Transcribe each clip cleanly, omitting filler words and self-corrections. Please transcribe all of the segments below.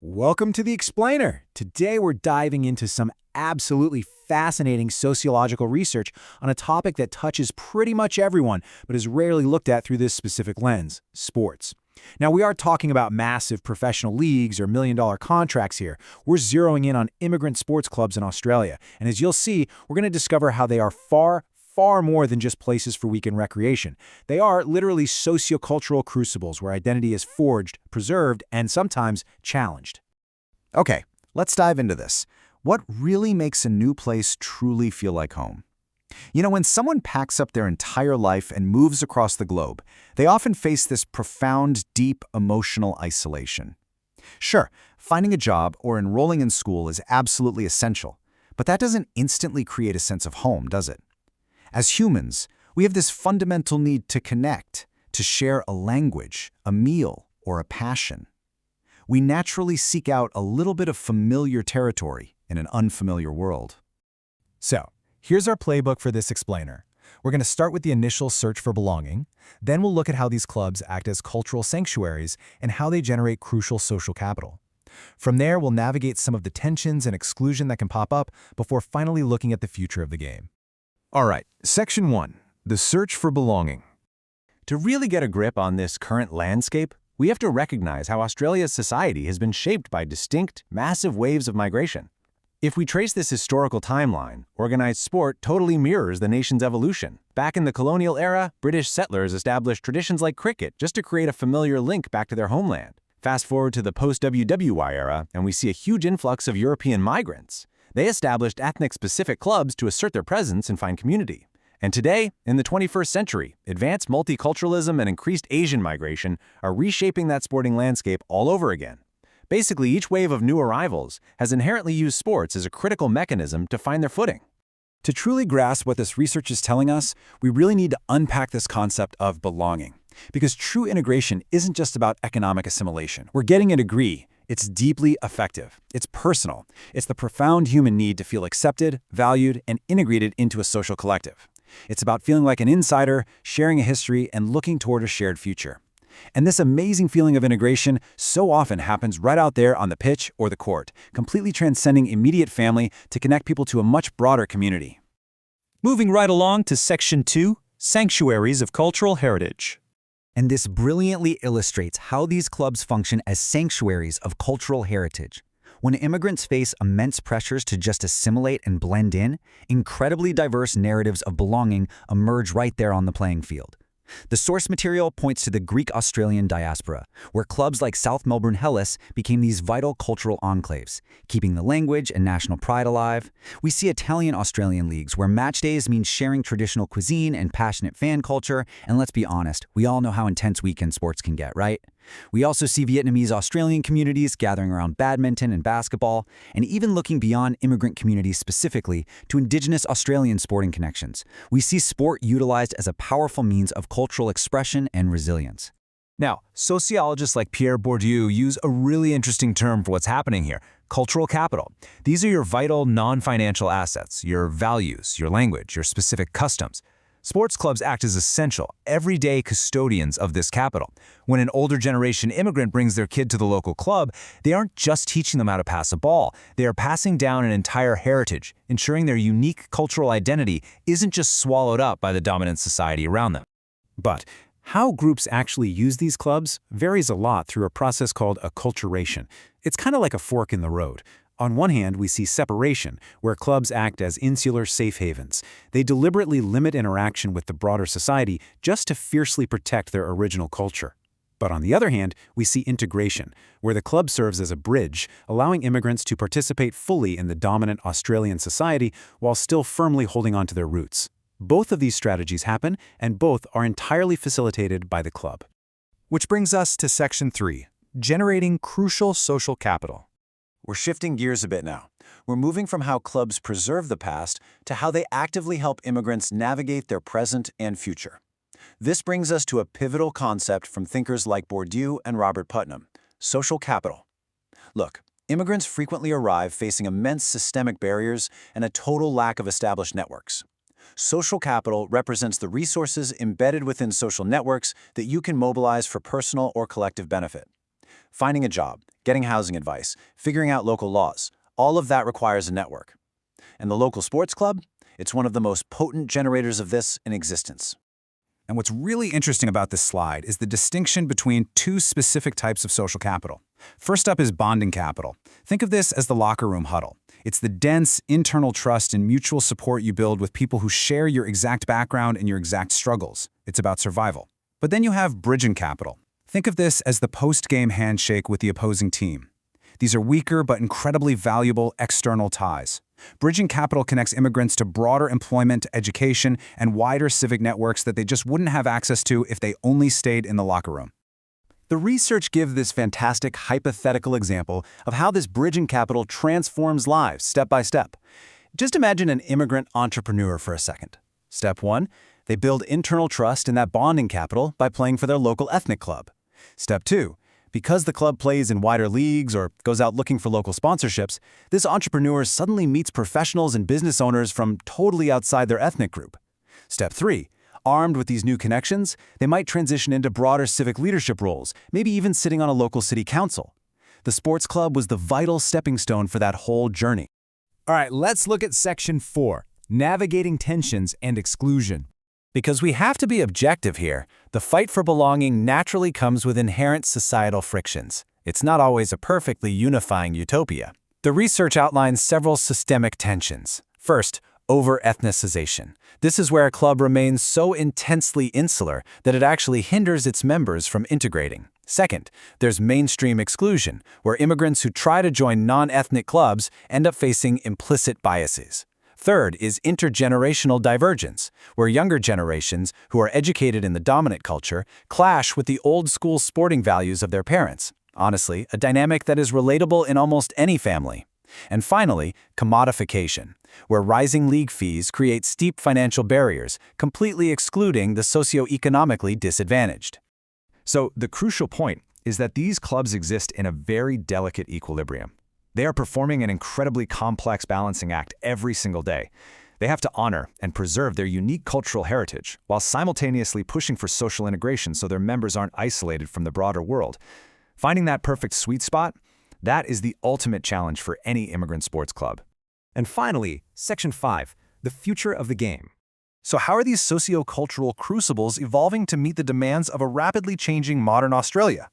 Welcome to The Explainer. Today we're diving into some absolutely fascinating sociological research on a topic that touches pretty much everyone, but is rarely looked at through this specific lens: sports. Now, we are talking about massive professional leagues or million-dollar contracts here. We're zeroing in on immigrant sports clubs in Australia, and as you'll see, we're going to discover how they are far more than just places for weekend recreation. They are literally sociocultural crucibles where identity is forged, preserved, and sometimes challenged. Okay, let's dive into this. What really makes a new place truly feel like home? When someone packs up their entire life and moves across the globe, they often face this profound, deep emotional isolation. Sure, finding a job or enrolling in school is absolutely essential, but that doesn't instantly create a sense of home, does it? As humans, we have this fundamental need to connect, to share a language, a meal, or a passion. We naturally seek out a little bit of familiar territory in an unfamiliar world. So, here's our playbook for this explainer. We're going to start with the initial search for belonging, then we'll look at how these clubs act as cultural sanctuaries and how they generate crucial social capital. From there, we'll navigate some of the tensions and exclusion that can pop up before finally looking at the future of the game. All right, Section 1, the search for belonging. To really get a grip on this current landscape, we have to recognize how Australia's society has been shaped by distinct, massive waves of migration. If we trace this historical timeline, organized sport totally mirrors the nation's evolution. Back in the colonial era, British settlers established traditions like cricket just to create a familiar link back to their homeland. Fast forward to the post-WWY era, and we see a huge influx of European migrants. They established ethnic-specific clubs to assert their presence and find community. And today, in the 21st century, advanced multiculturalism and increased Asian migration are reshaping that sporting landscape all over again. Basically, each wave of new arrivals has inherently used sports as a critical mechanism to find their footing. To truly grasp what this research is telling us, we really need to unpack this concept of belonging. Because true integration isn't just about economic assimilation. We're getting a degree. It's deeply affective. It's personal. It's the profound human need to feel accepted, valued, and integrated into a social collective. It's about feeling like an insider, sharing a history, and looking toward a shared future. And this amazing feeling of integration so often happens right out there on the pitch or the court, completely transcending immediate family to connect people to a much broader community. Moving right along to Section 2, Sanctuaries of Cultural Heritage. And this brilliantly illustrates how these clubs function as sanctuaries of cultural heritage. When immigrants face immense pressures to just assimilate and blend in, incredibly diverse narratives of belonging emerge right there on the playing field. The source material points to the Greek-Australian diaspora, where clubs like South Melbourne Hellas became these vital cultural enclaves, keeping the language and national pride alive. We see Italian-Australian leagues, where match days mean sharing traditional cuisine and passionate fan culture, and let's be honest, we all know how intense weekend sports can get, right? We also see Vietnamese-Australian communities gathering around badminton and basketball, and even looking beyond immigrant communities specifically to Indigenous Australian sporting connections. We see sport utilized as a powerful means of cultural expression and resilience. Now, sociologists like Pierre Bourdieu use a really interesting term for what's happening here: cultural capital. These are your vital, non-financial assets, your values, your language, your specific customs. Sports clubs act as essential, everyday custodians of this capital. When an older generation immigrant brings their kid to the local club, they aren't just teaching them how to pass a ball. They are passing down an entire heritage, ensuring their unique cultural identity isn't just swallowed up by the dominant society around them. But how groups actually use these clubs varies a lot through a process called acculturation. It's kind of like a fork in the road. On one hand, we see separation, where clubs act as insular safe havens. They deliberately limit interaction with the broader society just to fiercely protect their original culture. But on the other hand, we see integration, where the club serves as a bridge, allowing immigrants to participate fully in the dominant Australian society while still firmly holding on to their roots. Both of these strategies happen, and both are entirely facilitated by the club. Which brings us to Section 3, generating crucial social capital. We're shifting gears a bit now. We're moving from how clubs preserve the past to how they actively help immigrants navigate their present and future. This brings us to a pivotal concept from thinkers like Bourdieu and Robert Putnam: social capital. Look, immigrants frequently arrive facing immense systemic barriers and a total lack of established networks. Social capital represents the resources embedded within social networks that you can mobilize for personal or collective benefit. Finding a job, getting housing advice, figuring out local laws, all of that requires a network. And the local sports club? It's one of the most potent generators of this in existence. And what's really interesting about this slide is the distinction between two specific types of social capital. First up is bonding capital. Think of this as the locker room huddle. It's the dense, internal trust and mutual support you build with people who share your exact background and your exact struggles. It's about survival. But then you have bridging capital. Think of this as the post-game handshake with the opposing team. These are weaker but incredibly valuable external ties. Bridging capital connects immigrants to broader employment, education, and wider civic networks that they just wouldn't have access to if they only stayed in the locker room. The research gives this fantastic hypothetical example of how this bridging capital transforms lives step by step. Just imagine an immigrant entrepreneur for a second. Step 1, they build internal trust in that bonding capital by playing for their local ethnic club. Step 2, because the club plays in wider leagues or goes out looking for local sponsorships, this entrepreneur suddenly meets professionals and business owners from totally outside their ethnic group. Step 3, armed with these new connections, they might transition into broader civic leadership roles, maybe even sitting on a local city council. The sports club was the vital stepping stone for that whole journey. All right, let's look at Section 4, Navigating Tensions and Exclusion. Because we have to be objective here, the fight for belonging naturally comes with inherent societal frictions. It's not always a perfectly unifying utopia. The research outlines several systemic tensions. First, over-ethnicization. This is where a club remains so intensely insular that it actually hinders its members from integrating. Second, there's mainstream exclusion, where immigrants who try to join non-ethnic clubs end up facing implicit biases. Third is intergenerational divergence, where younger generations who are educated in the dominant culture clash with the old-school sporting values of their parents. Honestly, a dynamic that is relatable in almost any family. And finally, commodification, where rising league fees create steep financial barriers, completely excluding the socioeconomically disadvantaged. So the crucial point is that these clubs exist in a very delicate equilibrium. They are performing an incredibly complex balancing act every single day. They have to honor and preserve their unique cultural heritage while simultaneously pushing for social integration so their members aren't isolated from the broader world. Finding that perfect sweet spot, that is the ultimate challenge for any immigrant sports club. And finally, Section 5, the future of the game. So how are these socio-cultural crucibles evolving to meet the demands of a rapidly changing modern Australia?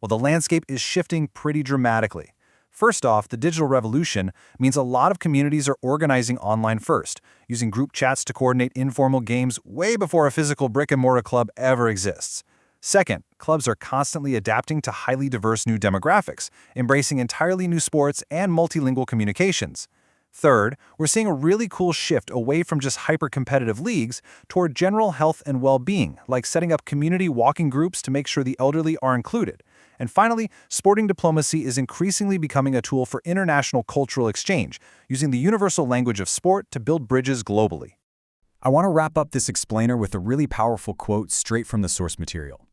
Well, the landscape is shifting pretty dramatically. First off, the digital revolution means a lot of communities are organizing online first, using group chats to coordinate informal games way before a physical brick-and-mortar club ever exists. Second, clubs are constantly adapting to highly diverse new demographics, embracing entirely new sports and multilingual communications. Third, we're seeing a really cool shift away from just hyper-competitive leagues toward general health and well-being, like setting up community walking groups to make sure the elderly are included. And finally, sporting diplomacy is increasingly becoming a tool for international cultural exchange, using the universal language of sport to build bridges globally. I want to wrap up this explainer with a really powerful quote straight from the source material.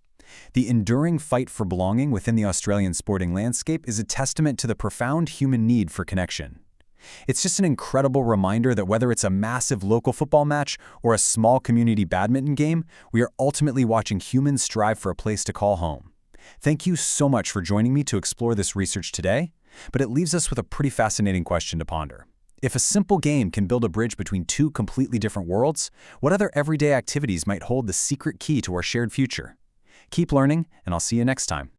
The enduring fight for belonging within the Australian sporting landscape is a testament to the profound human need for connection. It's just an incredible reminder that whether it's a massive local football match or a small community badminton game, we are ultimately watching humans strive for a place to call home. Thank you so much for joining me to explore this research today, but it leaves us with a pretty fascinating question to ponder. If a simple game can build a bridge between two completely different worlds, what other everyday activities might hold the secret key to our shared future? Keep learning, and I'll see you next time.